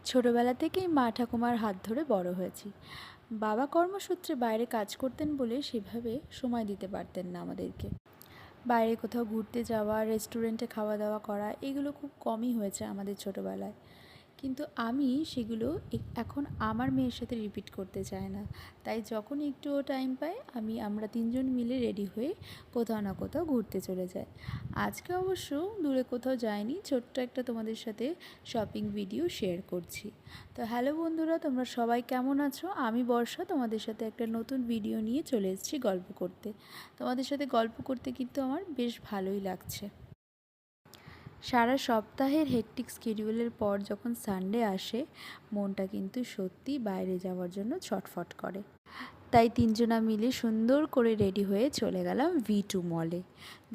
ছোটবেলা থেকেই মা ঠাকুমার হাত ধরে বড় হয়েছি। বাবা কর্মসূত্রে বাইরে কাজ করতেন বলে সেভাবে সময় দিতে পারতেন না আমাদেরকে। বাইরে কোথাও ঘুরতে যাওয়া, রেস্টুরেন্টে খাওয়া দাওয়া করা, এগুলো খুব কমই হয়েছে আমাদের ছোটোবেলায়। কিন্তু আমি সেগুলো এখন আমার মেয়ের সাথে রিপিট করতে চাই না। তাই যখন একটুও টাইম পাই আমরা তিনজন মিলে রেডি হয়ে কোথাও না কোথাও ঘুরতে চলে যাই। আজকে অবশ্য দূরে কোথাও যাইনি, ছোট্ট একটা তোমাদের সাথে শপিং ভিডিও শেয়ার করছি। তো হ্যালো বন্ধুরা, তোমরা সবাই কেমন আছো? আমি বর্ষা তোমাদের সাথে একটা নতুন ভিডিও নিয়ে চলে এসেছি গল্প করতে। তোমাদের সাথে গল্প করতে কিন্তু আমার বেশ ভালোই লাগছে। সারা সপ্তাহের হেকটিক শিডিউলের পর যখন সানডে আসে, মনটা কিন্তু সত্যি বাইরে যাওয়ার জন্য ছটফট করে। তাই তিনজনা মিলে সুন্দর করে রেডি হয়ে চলে গেলাম V2 মলে।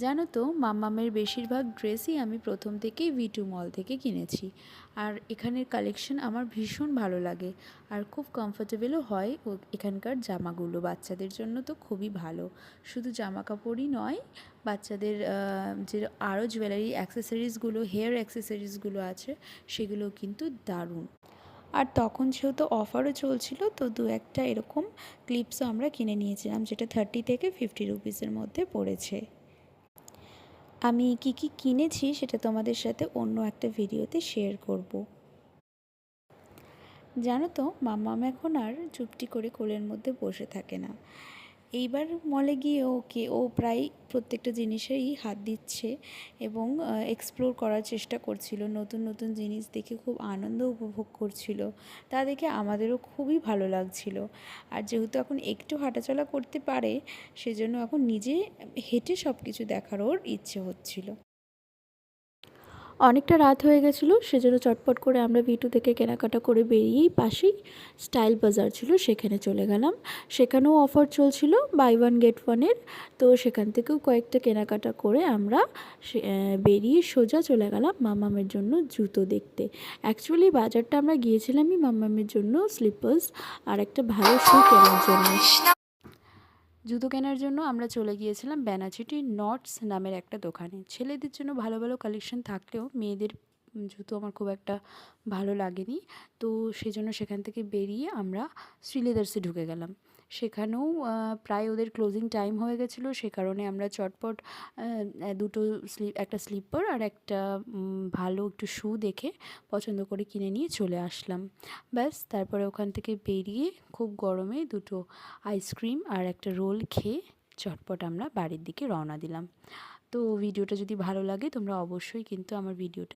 জানো তো, মাম্মামের বেশিরভাগ ড্রেসই আমি প্রথম থেকেই V2 মল থেকে কিনেছি। আর এখানের কালেকশন আমার ভীষণ ভালো লাগে, আর খুব কমফোর্টেবলও হয় এখানকার জামাগুলো। বাচ্চাদের জন্য তো খুবই ভালো। শুধু জামা কাপড়ই নয়, বাচ্চাদের যে আরও জুয়েলারি অ্যাক্সেসরিজগুলো, হেয়ার অ্যাক্সেসরিজগুলো আছে, সেগুলো কিন্তু দারুণ। আর তখন যেহেতু অফারও চলছিল, তো দু একটা এরকম ক্লিপসও আমরা কিনে নিয়েছিলাম, যেটা 30 থেকে 50 রুপিসের মধ্যে পড়েছে। আমি কি কি কিনেছি সেটা তোমাদের সাথে অন্য একটা ভিডিওতে শেয়ার করব। জানো তো, মাম্মাম এখন আর চুপটি করে কোলের মধ্যে বসে থাকে না। এইবার মলে গিয়ে ও প্রায় প্রত্যেকটা জিনিসেই হাত দিচ্ছে এবং এক্সপ্লোর করার চেষ্টা করছিল। নতুন নতুন জিনিস দেখে খুব আনন্দ উপভোগ করছিল। তা দেখে আমাদেরও খুবই ভালো লাগছিল। আর যেহেতু এখন একটু হাঁটাচলা করতে পারে, সেজন্য এখন নিজে হেঁটে সব কিছু দেখার ওর ইচ্ছে হচ্ছিল। অনেকটা রাত হয়ে গেছিলো, সেজন্য চটপট করে আমরা V2 থেকে কেনাকাটা করে বেরিয়েই পাশেই স্টাইল বাজার ছিল, সেখানে চলে গেলাম। সেখানেও অফার চলছিল, বাই ওয়ান গেট ওয়ানের। তো সেখান থেকেও কয়েকটা কেনাকাটা করে আমরা বেরিয়ে সোজা চলে গেলাম মাম্মামের জন্য জুতো দেখতে। অ্যাকচুয়ালি বাজারটা আমরা গিয়েছিলামই মাম্মামের জন্য স্লিপার্স আর একটা ভালো শু কেনার জন্য। জুতো কেনার জন্য আমরা চলে গিয়েছিলাম ব্যানাচিটি নটস নামের একটা দোকানে। ছেলেদের জন্য ভালো ভালো কালেকশন থাকলেও মেয়েদের জুতো আমার খুব একটা ভালো লাগেনি। তো সেজন্য সেখান থেকে বেরিয়ে আমরা শ্রীলেদার্সে ঢুকে গেলাম। সেখানেও প্রায় ওদের ক্লোজিং টাইম হয়ে গেছিলো, সে কারণে আমরা চটপট দুটো একটা স্লিপার আর একটা ভালো একটু শু দেখে পছন্দ করে কিনে নিয়ে চলে আসলাম। ব্যাস, তারপরে ওখান থেকে বেরিয়ে খুব গরমে দুটো আইসক্রিম আর একটা রোল খেয়ে চটপট আমরা বাড়ির দিকে রওনা দিলাম। তো ভিডিওটা যদি ভালো লাগে, তোমরা অবশ্যই কিন্তু আমার ভিডিওটা